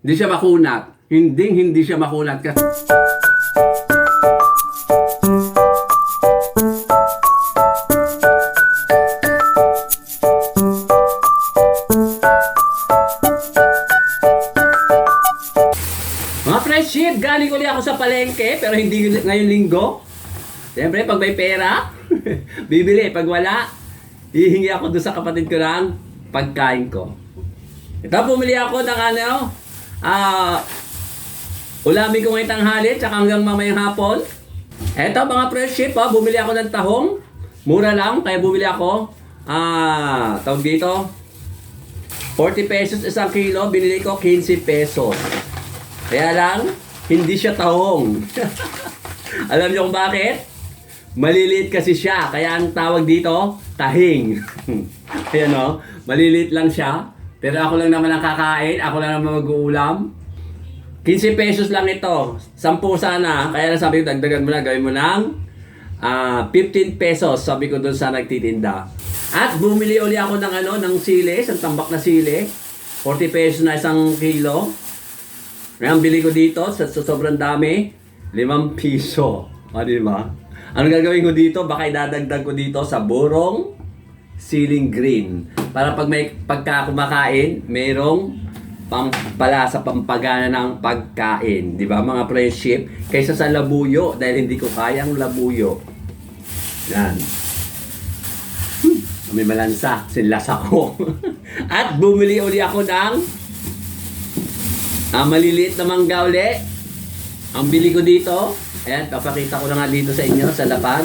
Hindi siya makunat. Hindi siya makunat kasi mga friendship, galing uli ako sa palengke pero hindi ngayon linggo. Siyempre, pag may pera, bibili. Pag wala, hihingi ako doon sa kapatid ko ng pagkain ko. Ito, bumili ako ng ulamin ko ngayong tanghali, tsaka hanggang mamayang hapon. Ito, mga friendship, bumili ako ng tahong. Mura lang, kaya bumili ako. Tawag dito, 40 pesos isang kilo, binili ko 15 pesos. Kaya lang, hindi siya tahong. Alam niyo kung bakit? Maliliit kasi siya, kaya ang tawag dito, tahing. Ayan o, maliliit lang siya. Pero ako lang naman ang kakain, ako lang naman mag-uulam. 15 pesos lang ito. 10 sana, kaya lang sabi ko, dagdagan mo na, gawin mo ng 15 pesos, sabi ko doon sa nagtitinda. At bumili uli ako ng sili, isang tambak na sili. 40 pesos na isang kilo. Ang bili ko dito, sa sobrang dami, 5 piso. Diba? Ano gagawin ko dito? Baka idadagdag ko dito sa burong siling green. Para pag may kumakain, mayroong pala sa pampagana ng pagkain. Diba mga friendship? Kaysa sa labuyo, dahil hindi ko kayang labuyo. Yan. May malansa. Sinlas ako. At bumili uli ako ng maliliit na mangga uli. Ang bili ko dito, ayan, papakita ko na nga dito sa inyo, sa lapag.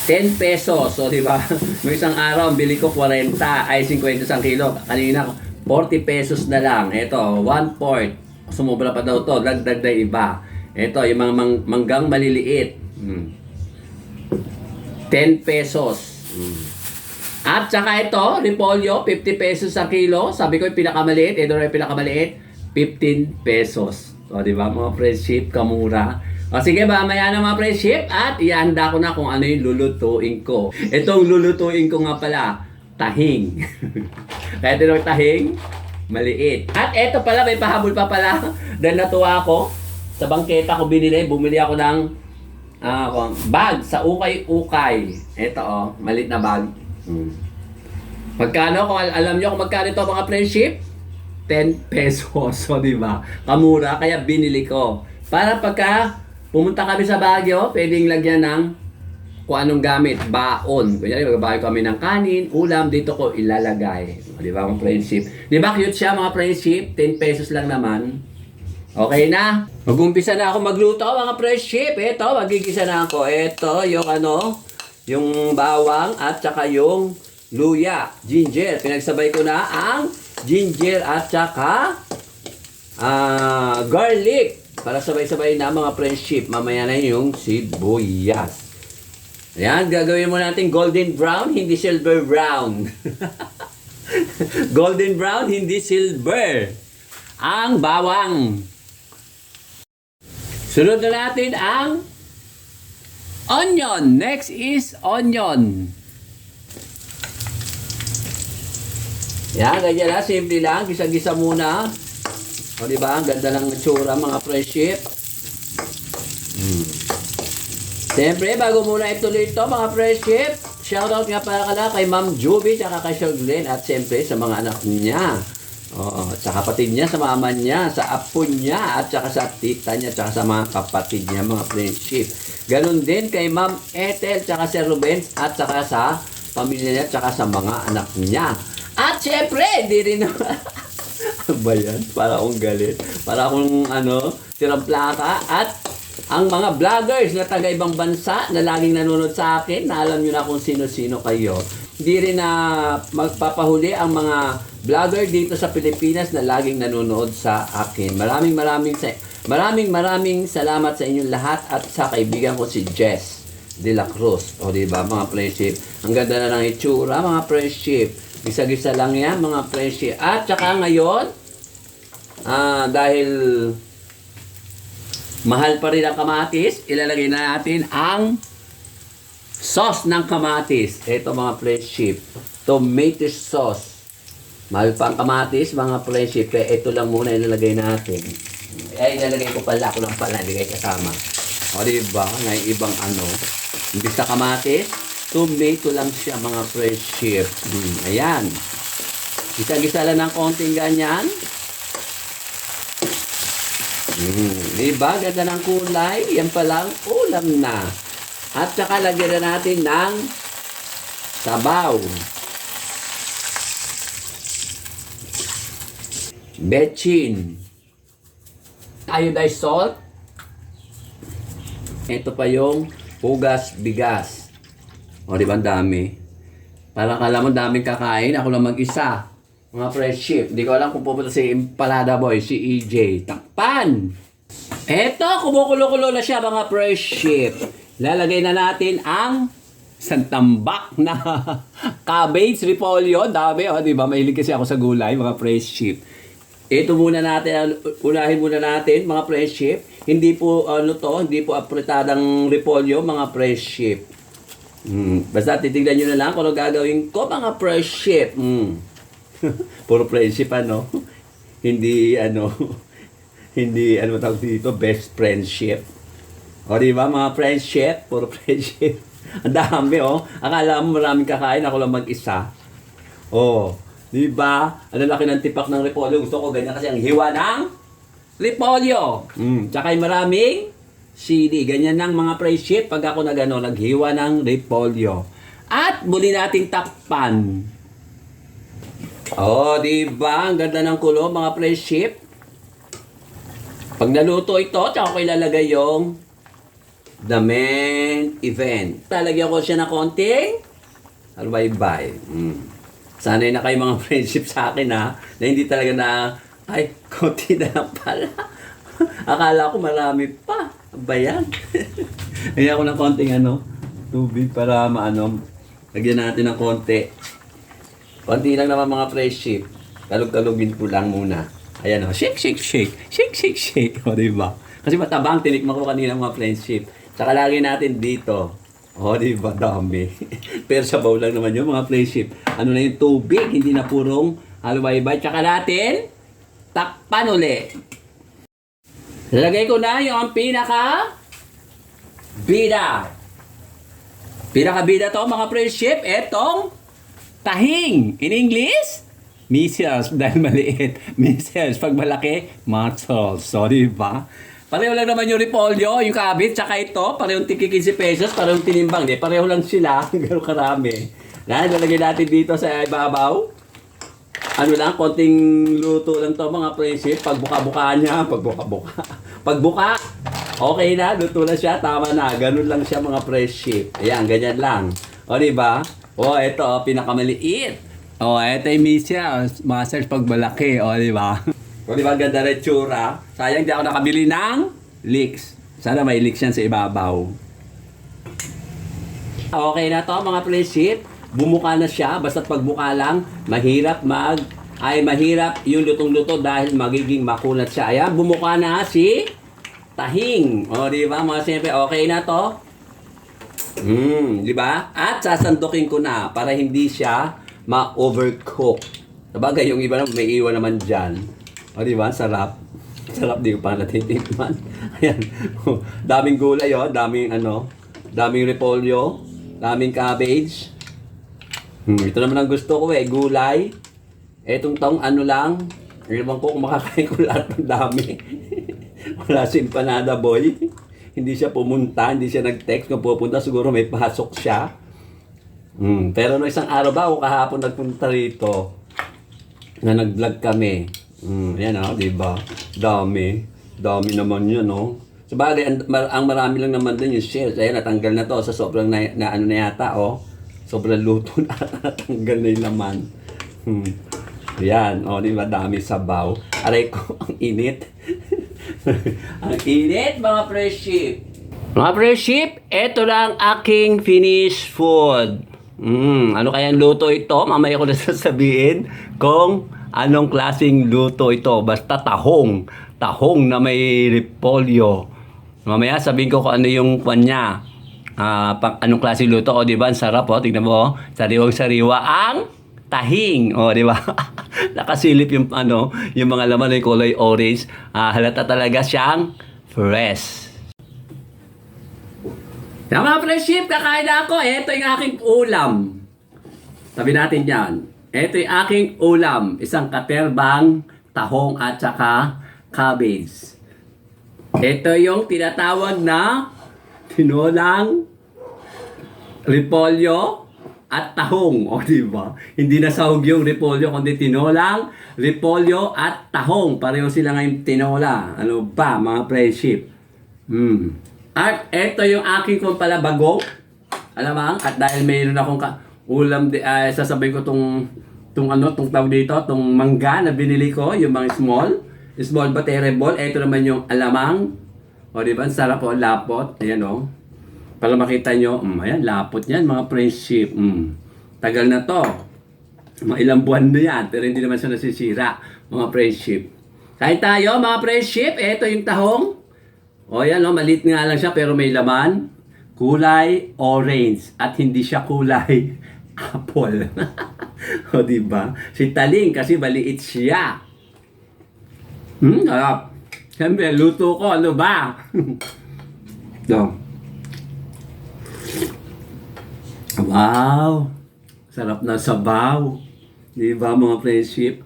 10 pesos. So, di ba? Noong isang araw, ang bili ko 40, ay 50 isang kilo. Kanina, 40 pesos na lang. Ito, 1/4. Sumubra pa daw to. Dagdag na iba. Ito, yung mga manggang maliliit. 10 pesos. At saka ito, repolyo, 50 pesos sa kilo. Sabi ko yung pinakamaliit. Ito na yung pinakamaliit, 15 pesos. O, di ba mga friendship, kamura. O sige ba, maya na mga friendship. At ihanda ko na kung ano yung lulutuin ko. Itong lulutuin ko nga pala, tahing. Kaya tinawag tahing, maliit. At eto pala, may pahabol pa pala. Dahil natuwa ako, sa bangketa ko bumili ako ng bag sa ukay-ukay. Ito maliit na bag. Magkano? Kung alam nyo kung magkano ito mga friendship? 10 pesos. So, di ba? Kamura, kaya binili ko. Para pagka pumunta kami sa Baguio, pwedeng lagyan ng kung anong gamit, baon. Kunyari, magbabayo kami ng kanin, ulam, dito ko ilalagay. Di ba mga friendship? Di ba cute siya mga friendship? 10 pesos lang naman. Okay na? Mag-umpisa na ako magluto mga friendship. Ito, magigisa na ako. Ito, yung bawang at saka yung luya, ginger. Pinagsabay ko na ang ginger at saka garlic. Para sabay-sabay na mga friendship. Mamaya na yung sibuyas. Ayan, gagawin mo natin golden brown, hindi silver brown. Golden brown, hindi silver. Ang bawang. Sunod na natin ang onion. Next is onion. Yan, ganyan na. Simple lang. Gisa-gisa muna. O, diba? Ang ganda ng tsura, mga friendship. Siyempre, bago muna ituloy ito, mga friendship, shoutout nga pala kay Ma'am Juby, tsaka kay Sir Glenn, at siyempre sa mga anak niya. Oo, sa kapatid niya, sa mama niya, sa apo niya, at saka sa tita niya, tsaka sa mga kapatid niya, mga friendship. Ganon din kay Ma'am Ethel, tsaka Sir Ruben, at saka sa pamilya niya, tsaka sa mga anak niya. At siyempre, hindi rin ba yan? Para akong galit. Para akong tirang plaka. At ang mga vloggers na taga-ibang bansa na laging nanonood sa akin, na alam nyo na kung sino-sino kayo. Hindi rin na magpapahuli ang mga vlogger dito sa Pilipinas na laging nanonood sa akin. Maraming salamat sa inyong lahat at sa kaibigan ko si Jess de la Cruz. O diba mga friendship? Ang ganda na ng itsura mga friendship. Gisa-gisa lang yan mga friendship. At saka ngayon, dahil mahal pa rin ang kamatis, ilalagay na natin ang sauce ng kamatis. Ito mga friendship, tomato sauce. Mahal pa ang kamatis, mga friendship. Kaya ito lang muna ilalagay natin. Ay, ilalagay ko pala. Ako lang pala. Hindi kayo kasama. O, diba? May ibang ano. Imbis sa kamatis, tomato lang siya, mga friendship. Ayan. Gisa-gisa lang ng konting ganyan. Diba? Ganda ng kulay. Yan palang ulam na. At saka lagyan na natin ng sabaw. Betchin. Iodized salt. Ito pa yung hugas bigas. O, di ba ang dami? Parang kala mo daming kakain. Ako lang mag-isa. Mga fresh ship. Hindi ko alam kung pupunta si Impalada Boy, si EJ. Takpan! Eto, kumukulo-kulo na siya, mga fresh ship. Lalagay na natin ang isang tambak na cabbage, repolyo. Dami, o, di ba? Mahilig kasi ako sa gulay, mga fresh ship. Ito muna natin, unahin muna natin, mga fresh ship. Hindi po, hindi po apretadang repolyo, mga fresh ship. Basta titignan nyo na lang kung ano gagawin ko, mga fresh ship. Puro friendship, hindi, hindi, tawag dito, best friendship. O, di ba, mga friendship, puro friendship. Ang dami, Akala mo maraming kakain, ako lang mag-isa. Di ba? Ang laki ng tipak ng repolyo. Gusto ko ganyan kasi ang hiwa ng repolyo. Tsaka yung maraming sili. Ganyan ng mga friendship pag ako naghiwa ng repolyo. At muli nating takpan. Di ba? Ang ganda ng kulo, mga friendship. Pag naluto ito, tsaka ko ilalagay yung the main event. Talagyan ko siya na konting albaybay. Sanay na kayo mga friendship sa akin, na hindi talaga ay, konti na lang pala. Akala ko marami pa. Ba yan? Kaya ako ng konting tubig para lagyan natin ng konti. Konti lang naman, mga friendship. Kalug-kalugin ko lang muna. Ayan, shake, shake, shake. Shake, shake, shake. O, diba? Kasi matabang, tinikman ko kanina, mga friendship. Saka lagay natin dito. Diba? Dami. Pero sa bowl lang naman yun, mga friendship. Ano na yung tubig, hindi na purong halwaybay. Tsaka natin, takpan uli. Lalagay ko na yung pinaka-bida. Pinaka-bida to, mga friendship. Etong tahing. In English, measles, dahil maliit. Measles, pag malaki, muscles. So, diba? Pareho lang naman yung repolyo, yung cabbage, tsaka ito, parehong tiki 15 pesos, parehong tinimbang. Pareho lang sila, gano'ng karami. Lalagay natin dito sa ibabaw. Konting luto lang to, mga friendship. Pagbuka-buka niya, pagbuka, okay na, luto na siya, tama na. Ganun lang siya, mga friendship. Ayan, ganyan lang. Diba? Ito, pinakamaliit. Ito yung muscles pag malaki, diba? Diba, ganda rin tsura. Sayang di ako nakabili ng leeks. Sana may leeks yan sa ibabaw. Okay na to, mga friendship. Bumuka na siya. Basta't pagbuka lang, mahirap yung lutong-luto dahil magiging makunat siya. Ayan, bumuka na si tahing. Diba, mga siyempre, okay na to. Diba? At sasandukin ko na para hindi siya ma-overcook. Sabagay, yung iba na may iwan naman dyan. Diba? Sarap. Sarap, di ko pa natitikman. Ayan. Daming gulay, daming repolyo, daming cabbage. Ito naman ang gusto ko, gulay. Etong taong lang, ewan ko kung makakain ko lahat ng dami. Wala si Empanada Boy. Hindi siya pumunta, hindi siya nag-text. Kung pupunta, siguro may pasok siya. Pero no, isang araw ba, o kahapon nagpunta rito, na nag-vlog kami. Yan, diba? Dami naman yun, Sabagay, ang marami lang naman din yung shares. Ayan, natanggal na to sa sobrang na yata, sobrang luto na, natanggal na yung laman. Yan, diba? Dami sabaw. Aray ko, ang init. Ang init, mga fresh ship. Mga fresh ship, eto lang aking finished food. Ano kayang luto ito? Mamaya ko na sasabihin kung anong klaseng luto ito. Basta tahong. Tahong na may repolyo. Mamaya sabihin ko kung ano yung kanya. Anong klaseng luto. Diba? Ang sarap, tignan mo. Sariwang-sariwa ang tahing. O, di ba? Nakasilip yung ano, yung mga laman ng kulay orange. Halata talaga siyang fresh. Yung mga friendship, kakain na ako. Ito yung aking ulam. Sabi natin yan. Ito yung aking ulam. Isang katerbang, tahong at saka cabbage. Ito yung tinatawag na tinolang repolyo at tahong. O, diba? Hindi na sahog yung repolyo, kundi tinolang, repolyo at tahong. Pareho sila ngayon tinola. Ano ba, mga friendship? At ito yung aking kung pala bago. Alamang, at dahil mayroon akong ulam, sasabay ko tong tawag dito, tong mangga na binili ko, yung mga small but terrible. Ito naman yung alamang. O, diba? Ang sarap po, lapot. Ayan, o. Para makita nyo, ayan, lapot yan, mga friendship. Tagal na to. Mga ilang buwan na yan, pero hindi naman siya nasisira, mga friendship. Kahit tayo, mga friendship, ito yung tahong. O, yan, o, maliit nga lang siya, pero may laman. Kulay orange. At hindi siya kulay apple. O, diba? Si taling, kasi maliit siya. Harap. Siyempre, luto ko, ano ba? So. Wow! Sarap na sabaw. Di ba, mga friendship?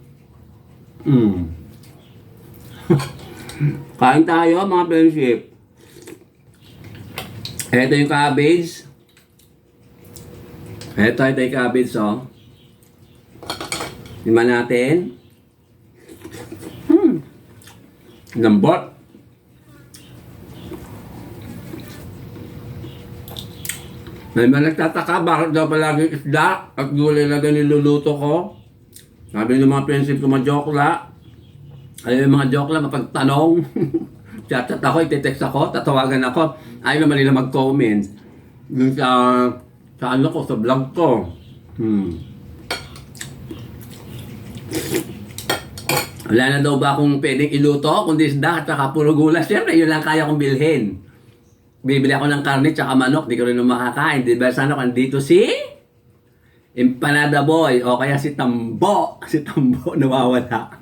Kain tayo, mga friendship. Ito yung cabbage. Ito yung cabbage, oh. Lima natin. Lambot. May mga nagtataka, bakit daw palagi isda at gulay na niluluto ko? Sabi ng mga friendship ko, majokla. Ayaw yung mga jokla, mapagtanong. Chat ako, iti-text ako, tatawagan ako. Ayaw naman nila mag-comment. Yung sa ano ko, sa vlog ko. Wala na daw ba akong pwedeng iluto, kundi isda at saka puro gulay. Siyempre, yun lang kaya kong bilhin. Bibili ako ng karne tsaka manok, di ko rin makakain. Di ba sana kung dito si Empanada Boy o kaya si Tambo. Si Tambo nawawala.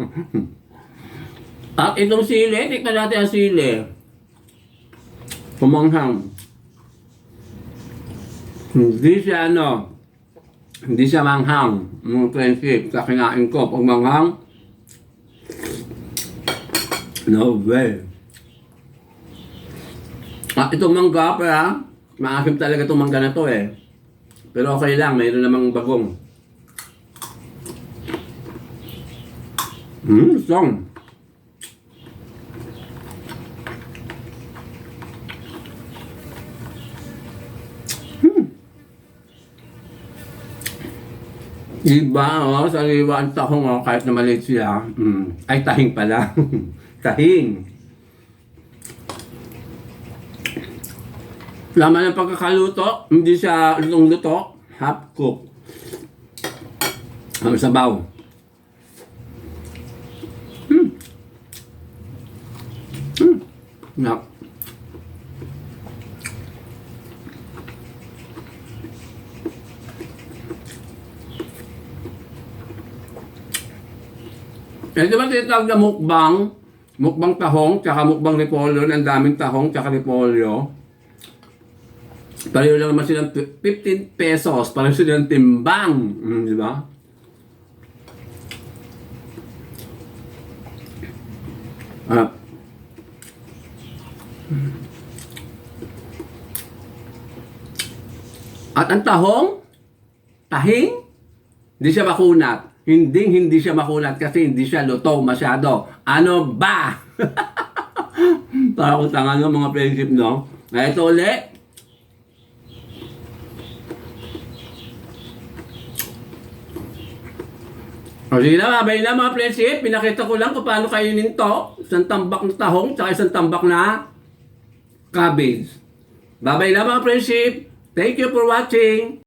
At itong sili, tikman natin ang sili. Kumanghang. Hindi siya manghang. Mga friendship, sa kinain ko, pag manghang, no way. At itong mangga pa, maasim talaga itong mangga na to eh. Pero okay lang, mayroon namang bagong. Strong. Iba, oh, sariwa ang tahong, oh, kahit na maliit siya. Ay, tahing pala. Tahing. Laman ng pagkakaluto, hindi siya lutong-luto, half cook. Ang sabaw. Nak. Ito ba tinatawag na mukbang? Mukbang tahong, tsaka mukbang repolyo. Ang daming tahong, tsaka repolyo. Pareho lang naman silang 15 pesos. Pareho silang timbang. Di ba? At ang tahong, tahing, hindi siya makunat. Hindi siya makunat kasi hindi siya luto masyado. Ano ba? Para ko tanga ng mga friendship, no? Ito ulit. O sige na, babay na mga friendship. Pinakita ko lang kung paano kainin to. Isang tambak na tahong, tsaka isang tambak na cabbage. Babay na mga friendship. Thank you for watching.